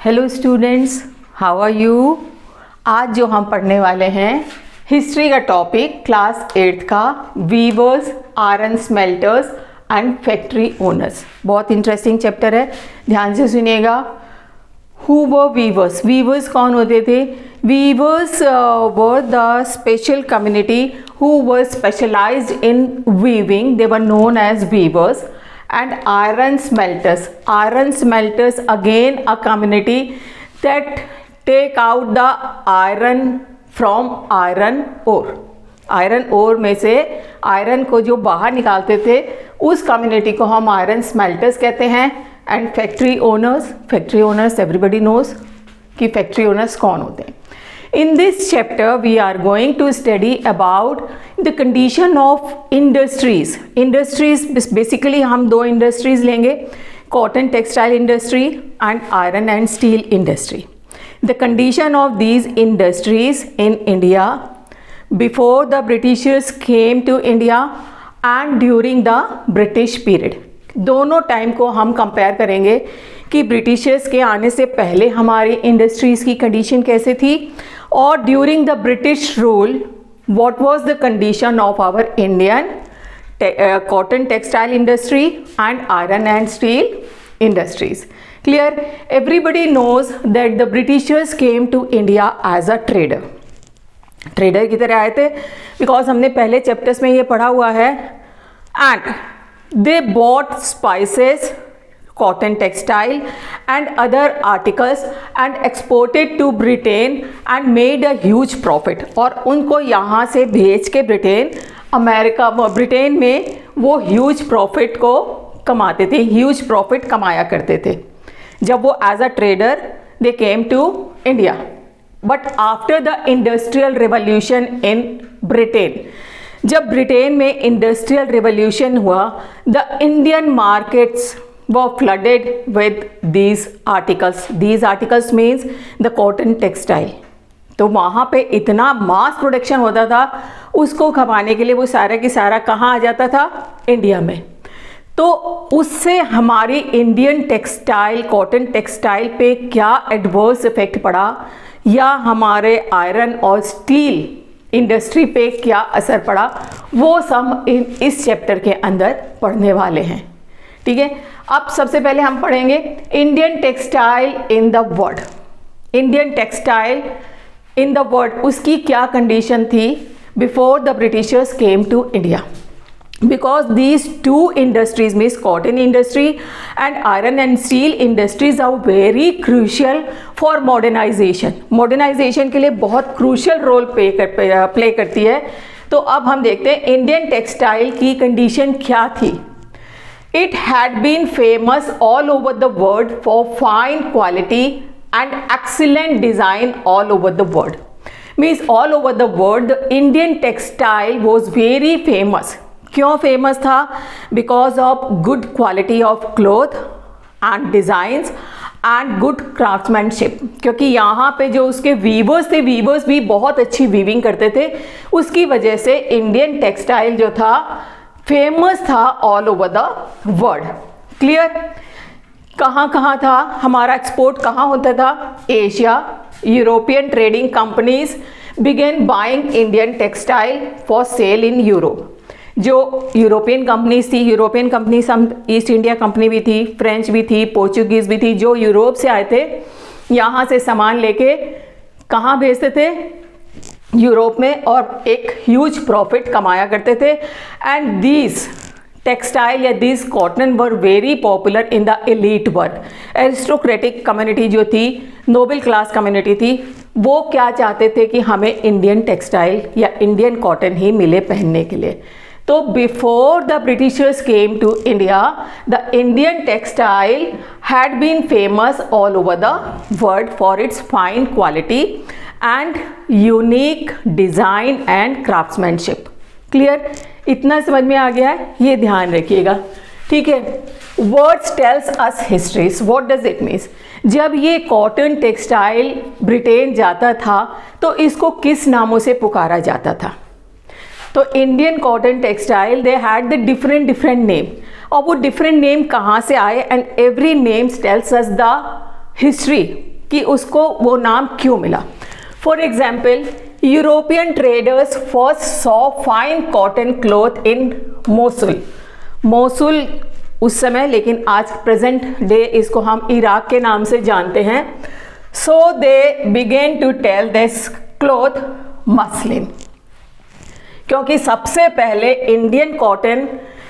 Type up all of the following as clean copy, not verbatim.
Hello students, how are you. आज जो हम पढ़ने वाले हैं हिस्ट्री का टॉपिक क्लास 8 का weavers, iron smelters and factory owners. बहुत इंटरेस्टिंग चैप्टर है, ध्यान से सुनिएगा। Who were viewers? वीवर्स कौन होते थे? Weavers were the special community who were specialised in weaving, they were known as weavers. And iron smelters. Iron smelters again a community that take out the iron from iron ore. Iron ore में से iron को जो बाहर निकालते थे उस community को हम आयरन स्मेल्टर्स कहते हैं। And factory owners everybody knows कि फैक्ट्री ओनर्स कौन होते हैं। In this chapter we are going to study about the condition of industries. Industries basically हम दो industries लेंगे, cotton textile industry and iron and steel industry. The condition of these industries in India before the Britishers came to India and during the British period. दोनों time को हम compare करेंगे कि Britishers के आने से पहले हमारी इंडस्ट्रीज़ की कंडीशन कैसे थी और during the British rule what was the condition of our Indian cotton textile industry and iron and steel industries. Clear? Everybody knows that the Britishers came to India as a trader की तरह आए थे, because हमने पहले chapters में ये पढ़ा हुआ है। And they bought spices, cotton textile and other articles and exported to Britain and made a huge profit। और उनको यहाँ से भेज के ब्रिटेन में वो ह्यूज प्रॉफिट को कमाते थे, ह्यूज प्रॉफिट कमाया करते थे जब वो as a trader they came to India. But after the industrial revolution in Britain, जब ब्रिटेन में इंडस्ट्रियल रिवॉल्यूशन हुआ, the Indian markets were flooded with these articles means the cotton textile. तो वहाँ पे इतना मास प्रोडक्शन होता था, उसको खपाने के लिए वो सारा की सारा कहाँ आ जाता था? इंडिया में। तो उससे हमारी इंडियन टेक्सटाइल, कॉटन टेक्सटाइल पे क्या एडवर्स इफेक्ट पड़ा या हमारे आयरन और स्टील इंडस्ट्री पे क्या असर पड़ा, वो सब इस चैप्टर के अंदर पढ़ने वाले हैं। ठीक है, अब सबसे पहले हम पढ़ेंगे Indian textile in the world. Indian textile in the world, उसकी क्या कंडीशन थी before the Britishers came to India. Because these two industries means cotton industry and iron and steel industries are very crucial for modernization. Modernization के लिए बहुत crucial role play करती है। तो अब हम देखते हैं इंडियन टेक्सटाइल की कंडीशन क्या थी। It had been famous all over the world for fine quality and excellent design all over the world. Means all over the world the Indian textile was very famous. क्यों famous था? Because of good quality of cloth and designs and good craftsmanship. क्योंकि यहाँ पे जो उसके viewers थे, viewers भी बहुत अच्छी वीविंग करते थे, उसकी वजह से इंडियन टेक्सटाइल जो था फेमस था all over the world. Clear? कहाँ कहाँ था हमारा एक्सपोर्ट, कहाँ होता था? Asia. European trading companies began buying Indian textile for sale in Europe. जो यूरोपियन कंपनीज थी, European company some East India Company भी थी, फ्रेंच भी थी, पोर्चुगीज़ भी थी, जो यूरोप से आए थे यहाँ से सामान लेके कहाँ भेजते थे? यूरोप में, और एक ह्यूज प्रॉफिट कमाया करते थे। एंड दीज टेक्सटाइल या these cotton were very popular in the elite work. Aristocratic community जो थी, नोबल क्लास कम्युनिटी थी, वो क्या चाहते थे कि हमें इंडियन टेक्सटाइल या इंडियन कॉटन ही मिले पहनने के लिए। तो before the Britishers came to India, the Indian textile had been famous all over the world for its fine quality and unique design and craftsmanship. Clear? इतना समझ में आ गया है? ये ध्यान रखिएगा। ठीक है, words tells us histories. What does it means? जब ये कॉटन टेक्सटाइल ब्रिटेन जाता था तो इसको किस नामों से पुकारा जाता था? तो Indian cotton textile they had the different name, और वो डिफरेंट नेम कहाँ से आए, and every names tells us the history कि उसको वो नाम क्यों मिला। For example, European traders first saw fine cotton cloth in Mosul. Mosul उस समय, लेकिन आज प्रेजेंट डे इसको हम इराक के नाम से जानते हैं। So they began to tell this cloth muslin, क्योंकि सबसे पहले इंडियन कॉटन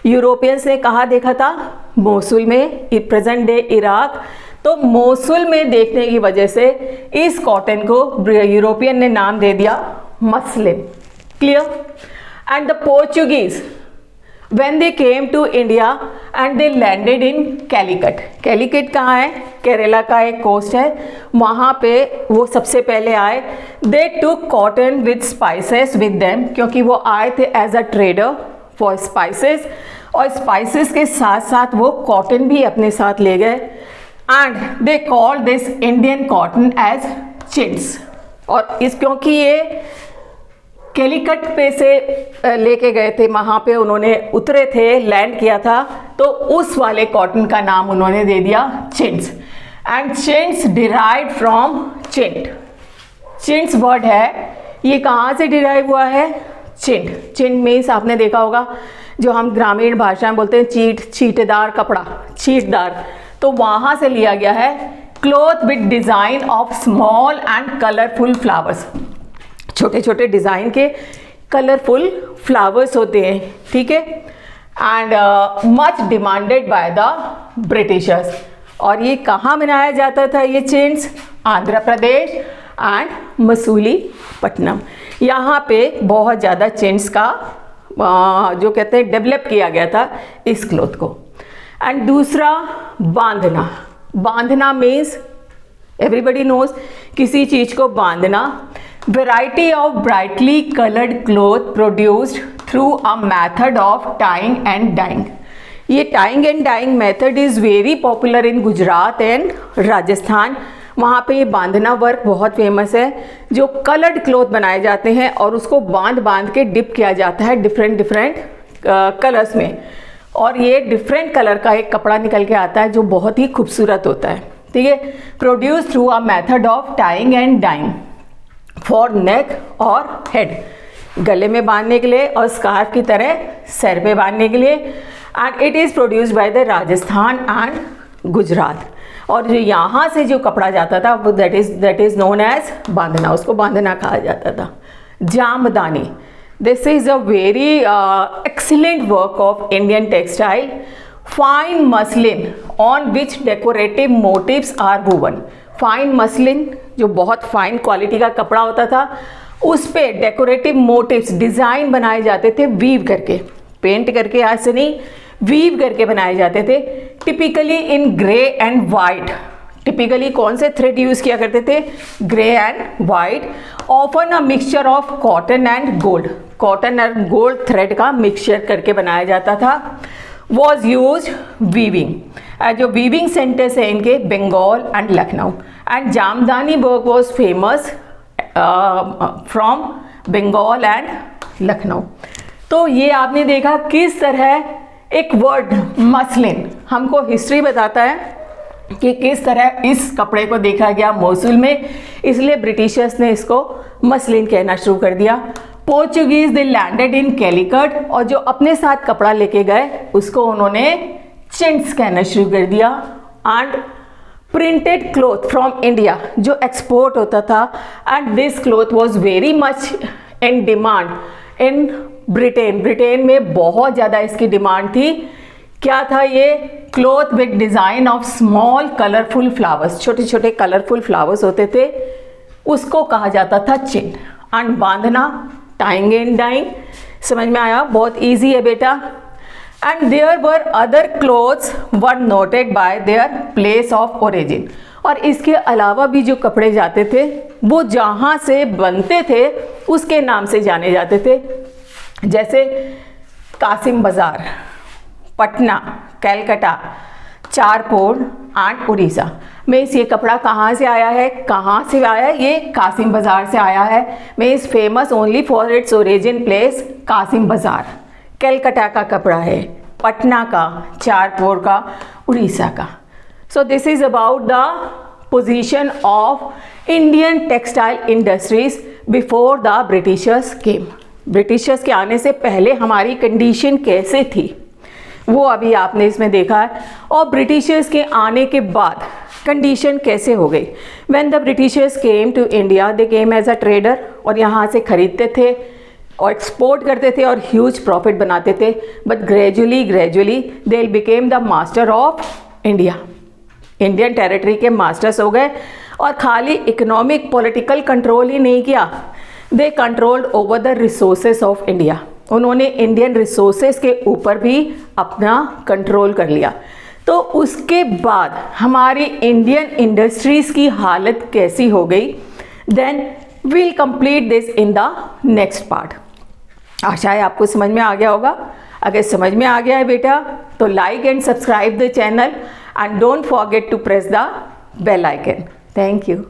यूरोपियंस ने कहाँ देखा था? मोसुल में, प्रेजेंट डे इराक। तो मोसुल में देखने की वजह से इस कॉटन को यूरोपियन ने नाम दे दिया muslin. Clear? And the Portuguese when they came to India and they landed in Calicut। Calicut कहाँ है? केरला का एक कोस्ट है, वहाँ पे वो सबसे पहले आए। They took cotton with spices with them, क्योंकि वो आए थे as a trader for spices, और स्पाइसेस के साथ साथ वो कॉटन भी अपने साथ ले गए। And they called this Indian cotton as chintz. और इस क्योंकि ये कैलीकट पे से लेके गए थे, वहाँ पे उन्होंने उतरे थे, लैंड किया था, तो उस वाले कॉटन का नाम उन्होंने दे दिया chintz. And chintz derive from chint. Chintz word है, ये कहाँ से डिराइव हुआ है? चिंट। चिंट मीन्स आपने देखा होगा जो हम ग्रामीण भाषा में बोलते हैं चीट, छींटेदार कपड़ा, छींटदार, तो वहाँ से लिया गया है। Cloth with design of small and colourful flowers, छोटे छोटे डिज़ाइन के कलरफुल फ्लावर्स होते हैं, ठीक है। And much demanded by the Britishers. और ये कहाँ बनाया जाता था ये चिंट्स? आंध्र प्रदेश एंड मसूलीपट्टनम, यहाँ पे बहुत ज़्यादा चिंट्स का जो कहते हैं डेवलप किया गया था इस क्लॉथ को। एंड दूसरा बांधना। बांधना मीन्स एवरीबडी नोज, किसी चीज़ को बांधना। Variety of brightly colored cloth produced through a method of tying and dyeing। ये tying and dyeing method is very popular in Gujarat and Rajasthan. वहाँ पे ये बांधना वर्क बहुत फेमस है, जो कलर्ड क्लॉथ बनाए जाते हैं और उसको बांध बांध के डिप किया जाता है डिफरेंट कलर्स में, और ये डिफरेंट कलर का एक कपड़ा निकल के आता है जो बहुत ही खूबसूरत होता है, ठीक है। Produce through a method of tying and dyeing for neck और हेड, गले में बांधने के लिए और स्कार्फ की तरह सर पे बांधने के लिए। And it is produced by the Rajasthan and Gujarat. और जो यहाँ से जो कपड़ा जाता था वो दैट इज़ नोन एज बांधना, उसको बांधना कहा जाता था। Jamdani, this is a very excellent work of Indian textile. Fine muslin on which decorative motifs are woven. Fine muslin जो बहुत फाइन क्वालिटी का कपड़ा होता था, उस पे डेकोरेटिव मोटिव्स, डिज़ाइन बनाए जाते थे वीव करके, पेंट करके आज से नहीं, वीव करके बनाए जाते थे। Typically in grey and white. Typically कौन से थ्रेड यूज़ किया करते थे? Grey and white. Often a mixture of cotton and gold. Cotton and gold thread का मिक्सचर करके बनाया जाता था। Was use weaving. जो वीविंग सेंटर्स है इनके Bengal and Lucknow. And jamdani work was famous from Bengal and Lucknow. तो ये आपने देखा किस तरह एक वर्ड मसलिन हमको हिस्ट्री बताता है कि किस तरह इस कपड़े को देखा गया मोसुल में, इसलिए ब्रिटिशर्स ने इसको मसलिन कहना शुरू कर दिया। Portuguese they landed in Calicut, और जो अपने साथ कपड़ा लेके गए उसको उन्होंने चिंट्स कहना शुरू कर दिया। And printed cloth from India जो एक्सपोर्ट होता था, and this cloth was very much in demand in Britain. Britain में बहुत ज़्यादा इसकी डिमांड थी। क्या था ये? Cloth with design of small colourful flowers, छोटे छोटे कलरफुल फ्लावर्स होते थे, उसको कहा जाता था chintz. And bandhna, tying and dyeing, समझ में आया? बहुत ईजी है बेटा। And there were other clothes were noted by their place of origin. और इसके अलावा भी जो कपड़े जाते थे वो जहाँ से बनते थे उसके नाम से जाने जाते थे, जैसे कासिम बाज़ार, पटना, कलकत्ता, चारकोल एंड उड़ीसा में ये कपड़ा कहाँ से आया है? कहाँ से आया है? ये कासिम बाज़ार से आया है। में is famous only for its origin place Kasim Bazaar. Calcutta का कपड़ा है, पटना का, चारकोल का, उड़ीसा का। So this is about the position of Indian textile industries before the Britishers came. Britishers के आने से पहले हमारी कंडीशन कैसे थी वो अभी आपने इसमें देखा है, और ब्रिटिशर्स के आने के बाद कंडीशन कैसे हो गई। When the Britishers came to India they came as a trader, और यहाँ से खरीदते थे और एक्सपोर्ट करते थे और ह्यूज प्रॉफिट बनाते थे, but gradually they became the master of India. Indian territory के मास्टर्स हो गए, और खाली इकोनॉमिक पॉलिटिकल कंट्रोल ही नहीं किया, they controlled over the resources of India. उन्होंने इंडियन रिसोर्सेज के ऊपर भी अपना कंट्रोल कर लिया। तो उसके बाद हमारी इंडियन इंडस्ट्रीज़ की हालत कैसी हो गई, then we'll complete this in the next part. आशा है आपको समझ में आ गया होगा। अगर समझ में आ गया है बेटा तो like and subscribe the channel and don't forget to press the bell icon. Thank you.